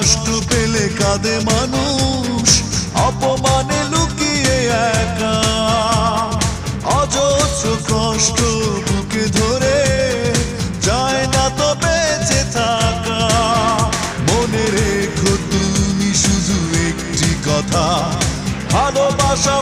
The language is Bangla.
কষ্ট পেলে কাঁদে মানুষ, অপমানে লুকিয়ে একা। অজস্র কষ্ট বুকে ধরে যায় না তো বেঁচে থাকা। মনে রেখো তুমি শুধু একটি কথা, ভালোবাসা